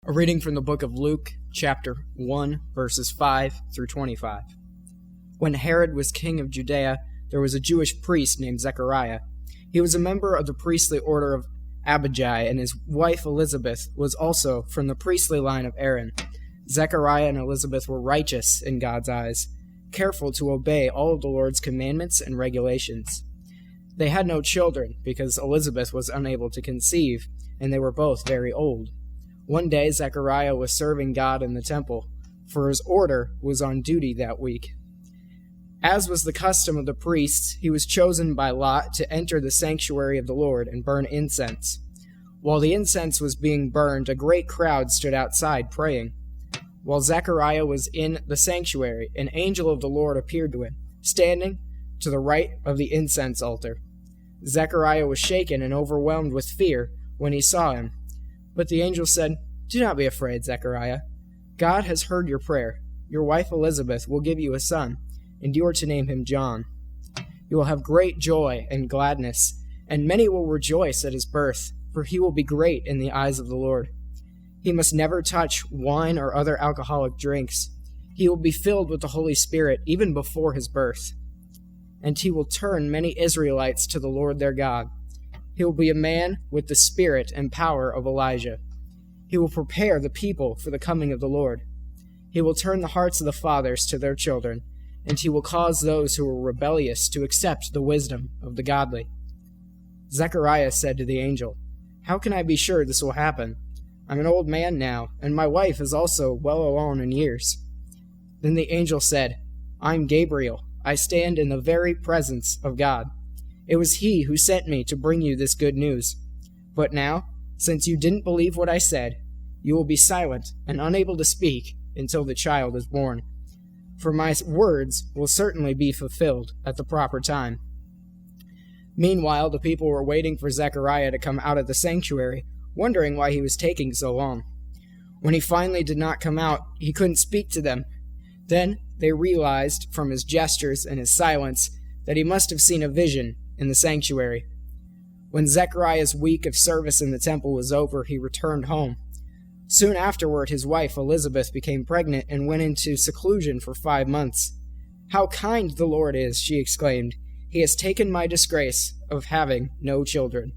A reading from the book of Luke, chapter 1, verses 5 through 25. When Herod was king of Judea, there was a Jewish priest named Zechariah. He was a member of the priestly order of Abijah, and his wife Elizabeth was also from the priestly line of Aaron. Zechariah and Elizabeth were righteous in God's eyes, careful to obey all of the Lord's commandments and regulations. They had no children because Elizabeth was unable to conceive, and they were both very old. One day Zechariah was serving God in the temple, for his order was on duty that week. As was the custom of the priests, he was chosen by lot to enter the sanctuary of the Lord and burn incense. While the incense was being burned, a great crowd stood outside praying. While Zechariah was in the sanctuary, an angel of the Lord appeared to him, standing to the right of the incense altar. Zechariah was shaken and overwhelmed with fear when he saw him. But the angel said, "Do not be afraid, Zechariah. God has heard your prayer. Your wife Elizabeth will give you a son, and you are to name him John. You will have great joy and gladness, and many will rejoice at his birth, for he will be great in the eyes of the Lord. He must never touch wine or other alcoholic drinks. He will be filled with the Holy Spirit even before his birth. And he will turn many Israelites to the Lord their God. He will be a man with the spirit and power of Elijah. He will prepare the people for the coming of the Lord. He will turn the hearts of the fathers to their children, and he will cause those who are rebellious to accept the wisdom of the godly." Zechariah said to the angel, "How can I be sure this will happen? I'm an old man now, and my wife is also well along in years." Then the angel said, "I'm Gabriel. I stand in the very presence of God. It was he who sent me to bring you this good news. But now, since you didn't believe what I said, you will be silent and unable to speak until the child is born. For my words will certainly be fulfilled at the proper time." Meanwhile, the people were waiting for Zechariah to come out of the sanctuary, wondering why he was taking so long. When he finally did not come out, he couldn't speak to them. Then they realized from his gestures and his silence that he must have seen a vision in the sanctuary. When Zechariah's week of service in the temple was over, he returned home. Soon afterward, his wife Elizabeth became pregnant and went into seclusion for 5 months. "How kind the Lord is," she exclaimed. "He has taken my disgrace of having no children."